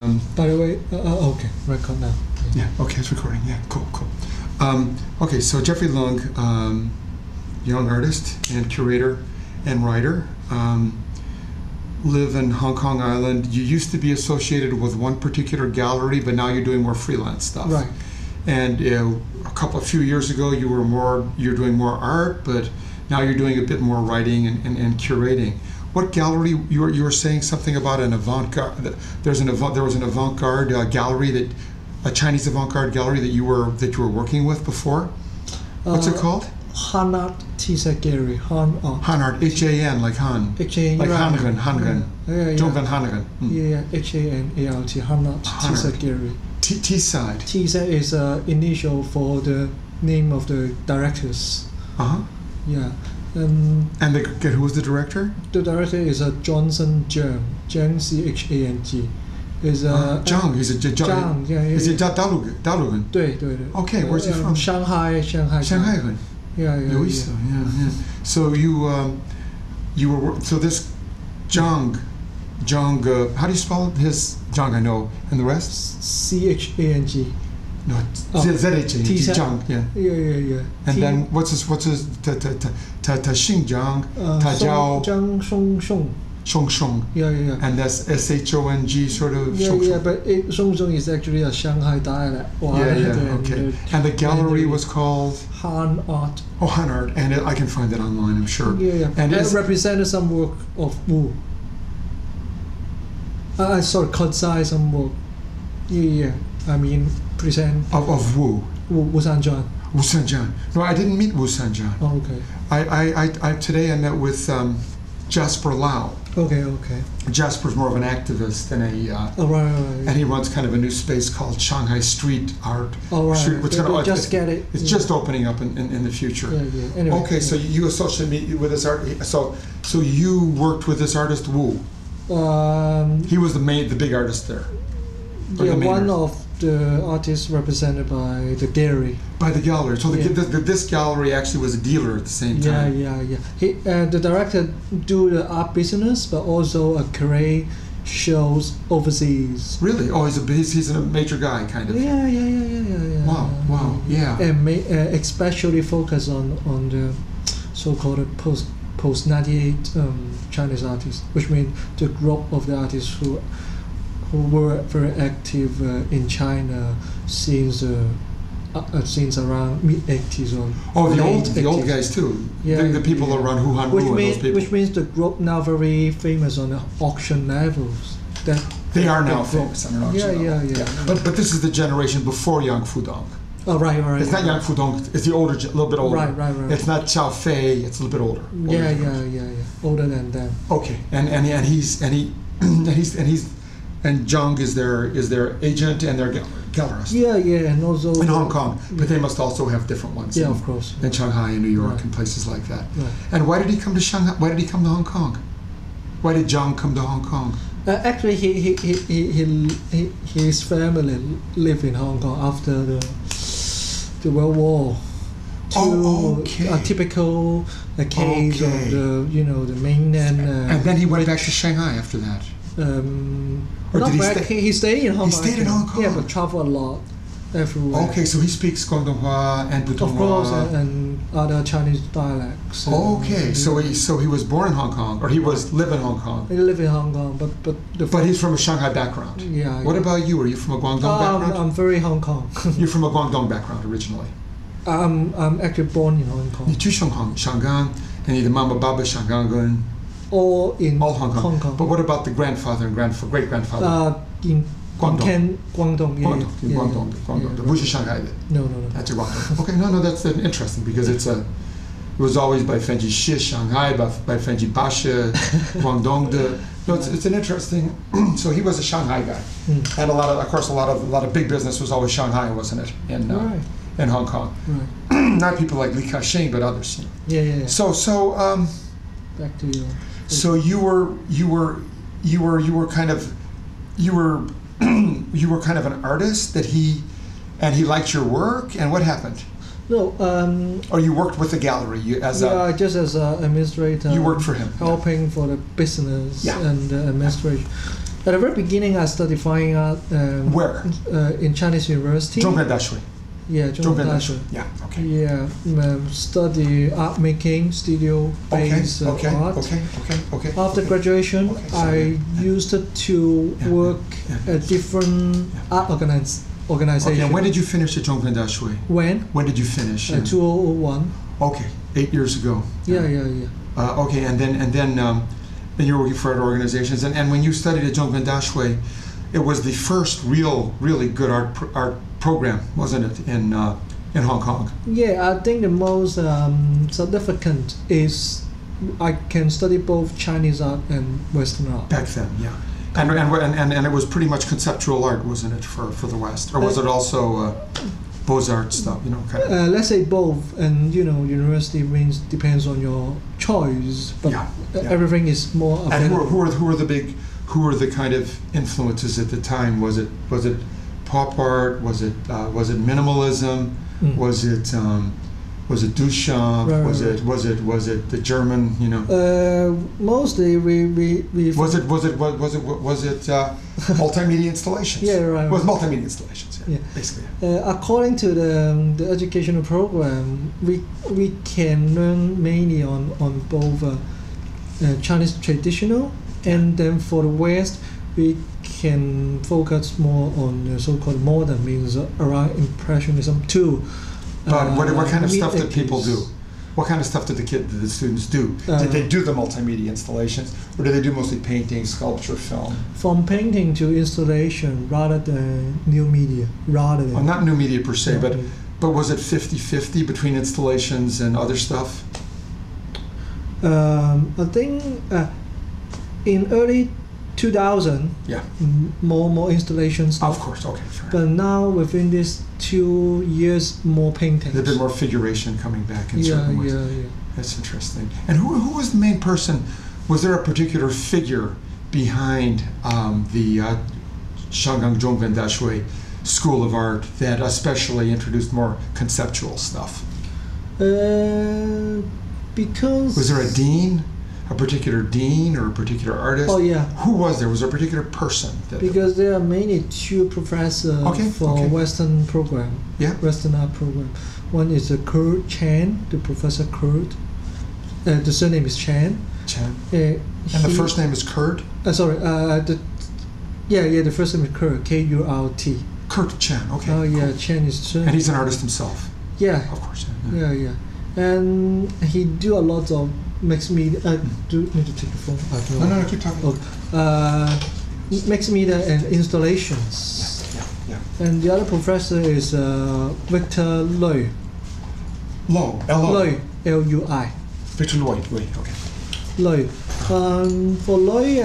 By the way, okay, record now. Yeah, okay, it's recording. Yeah, cool. Okay, so Jeffrey Leung, young artist and curator and writer, live in Hong Kong Island. You used to be associated with one particular gallery, but now you're doing more freelance stuff. Right. And a few years ago, you're doing more art, but now you're doing a bit more writing and curating. What gallery you were saying something about an avant-garde? There was an avant-garde gallery, a Chinese avant-garde gallery that you were working with before. What's it called? Han Art T-set Gallery. Han Art. Han Art. H-A-N like Han. H-A-N. Like right. Hangen. Yeah. Zhongwen Hangen. Yeah. H-A-N-A-R-T. Han Art T-set Gallery. T-side. T-set is initial for the name of the directors. Yeah. And who was the director? The director is Johnson Zhang. Zhang, C-H-A-N-G. Zhang. He's a Zhang. Yeah. Is he Dalugan? 对。Okay, where's he from? Shanghai. Shanghai. Yeah. So so this Zhang, how do you spell his Zhang? I know, and the rest? C-H-A-N-G. No, Z-H-A-N-G. Zhang. Yeah. And then what's his Ta Xinjiang, Ta Jiao, Zhang Shong. Yeah. And that's S-H-O-N-G sort of. Yeah, but Shong is actually a Shanghai dialect. Okay. And the gallery was called Han Art. Oh, Han Art, and I can find it online, I'm sure. Yeah. And it represented some work of Wu. Consigned some work. Yeah. I mean, present of Wu. Wu Sanjian. Wu Sanjian. No, I didn't meet Wu Sanjian. Oh, okay. Today I met with Jasper Lau. Okay. Jasper's more of an activist than right. And he runs kind of a new space called Shanghai Street Art. Oh, right. Get it. It's just opening up in the future. Yeah. Anyway, okay, so you associate me with this art. So you worked with this artist Wu. He was the big artist there. Yeah, one of the artists represented by the gallery. By the gallery. So this gallery actually was a dealer at the same time. Yeah. He the director do the art business, but also create shows overseas. Really? Oh, he's a major guy, kind of. Yeah. Wow. Yeah. And especially focus on the so-called post 98 Chinese artists, which means the group of the artists who were very active in China since around mid-80s or the old guys too. Yeah, the people around Han Wu and those people. Which means the group now very famous on the auction levels. They are now famous on an auction level. Yeah. But this is the generation before Yang Fudong. Oh, right. It's not Yang Fudong. It's the older, a little bit older. Right. It's not Xiao Fei. It's a little bit older. Yeah. Older than them. Okay, and Zhang is their agent and their gallerist. Yeah, and also in Hong Kong, but they must also have different ones. Yeah, of course. In Shanghai and New York and places like that. Right. And why did he come to Shanghai? Why did he come to Hong Kong? Why did Zhang come to Hong Kong? Actually, his family lived in Hong Kong after the World War. A typical case of the mainland. And then he went back to Shanghai after that. He stayed in Hong Kong. He stayed in Hong Kong. Yeah, but traveled a lot everywhere. Okay, so he speaks Guangdonghua and Putonghua. Of course, and other Chinese dialects. Okay, so he was born in Hong Kong, or he lived in Hong Kong. He lived in Hong Kong, but he's from a Shanghai background. Yeah. What about you? Are you from a Guangdong background? I'm very Hong Kong. You're from a Guangdong background originally. I'm actually born in Hong Kong. 你去香港，and 你的妈妈爸爸香港人。All in Hong Kong. But what about the grandfather and great grandfather? In Guangdong. Guangdong. 不是上海的。No. That's Guangdong. Okay, no, that's interesting because it was always by Fenji Shi Shanghai, by Fenji Basha, Guangdong. No, it's an interesting. So he was a Shanghai guy, and a lot of big business was always Shanghai, wasn't it? In Hong Kong. Right. Not people like Li Ka-shing, but others. Yeah. So back to you. So you were kind of an artist that he liked your work, and what happened? No. Or you worked with the gallery just as an administrator. You worked for him. Helping for the business and the administration. At the very beginning, I studied fine art. Where? In Chinese University. Zhongguan Yeah, Zhongguan. Yeah, okay. Yeah, study art making, studio-based art. Okay. After graduation, I used to work at different art organizations. Okay, and when did you finish at Zhongguan Dashui? When? When did you finish? 2001. Okay, 8 years ago. Yeah. Okay, and then you were working for art organizations, and when you studied at Zhongguan Dashui, it was the first really good art program, wasn't it, in Hong Kong? Yeah, I think the most significant is I can study both Chinese art and Western art. Back then, yeah. And it was pretty much conceptual art, wasn't it, for the West? Or was it also Beaux-Arts stuff, kind of? Let's say both, and university means depends on your choice, but everything is more available. And who were the kind of influences at the time? Was it pop art? Was it minimalism? Was it Duchamp? Right. Was it the German? Mostly we. Was it multimedia installations? Yeah, right. It was multimedia installations. Yeah. Basically. According to the educational program, we can learn mainly on both Chinese traditional, and then for the West we can focus more on the so-called modern, means around Impressionism too. But what kind of stuff did mid-80s. people do? What kind of stuff did the students do? Did they do the multimedia installations, or did they do mostly painting, sculpture, film? From painting to installation, rather than new media, rather than. Well, not new media per se, No. but was it 50-50 between installations and other stuff? I think in early 2000, Yeah. more installations. Of course, okay. Fair. But now within these 2 years, more paintings. There's a bit more figuration coming back in certain ways. Yeah. That's interesting. And who was the main person? Was there a particular figure behind the Shanghai Zhongguan Dashui School of Art that especially introduced more conceptual stuff? Because. Was there a dean? A particular dean or a particular artist? Oh yeah. Who was there? Was there a particular person? Because there are mainly two professors for Western program. Yeah. Western art program. One is Kurt Chan, the Professor Kurt. The surname is Chan. Chan. And the first name is Kurt? The first name is Kurt, K-U-R-T. Kurt Chan, okay. Oh yeah, cool. Chan is surname. And he's an artist himself? Yeah. Of course, Yeah. And he do a lot of mixed media. Do need to take the phone? No, keep talking. Okay. Mixed media and installations. Yeah. And the other professor is Victor Lui. L-O. Lui, L-U-I. Victor Lui, okay. Lui. For Lui,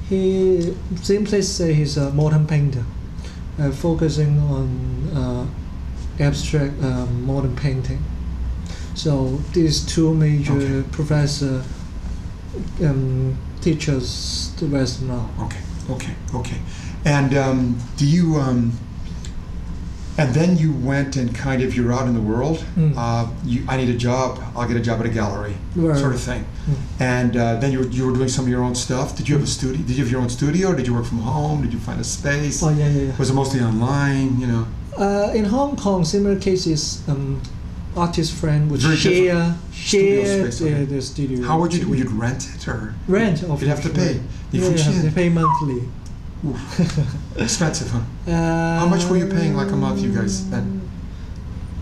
he simply say he's a modern painter, focusing on abstract modern painting. So these two major professor teachers the Western art. Okay. And do you? And then you went and kind of you're out in the world. I need a job. I'll get a job at a gallery, sort of thing. And then you were doing some of your own stuff. Did you have a studio? Did you have your own studio? Did you work from home? Did you find a space? Oh yeah. Was it mostly online? In Hong Kong, similar cases. Artist friend would share the studio. How would you do? Would you rent it or rent? You'd have to pay. You have to pay monthly. Oof. Expensive, huh? How much were you paying like a month, you guys then?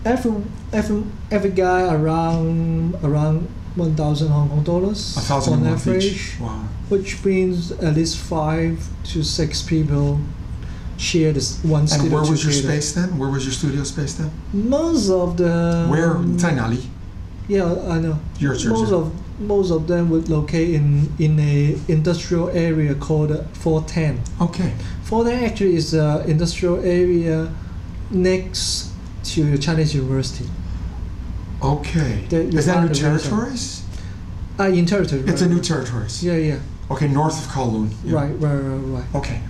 Every guy around 1,000 Hong Kong dollars 1,000 on a month average. Each. Wow. Which means at least 5 to 6 people share this one studio. And where was your together. space then? Where was your studio space then? Most of the. Where? Tainali. Yeah, I know. Yours. Most of them would locate in a industrial area called 410. Okay. 410 actually is an industrial area next to the Chinese University. Okay. Is that new territories? In territory. It's a new territories. Yeah. Okay, north of Kowloon. Yeah. Right. Okay.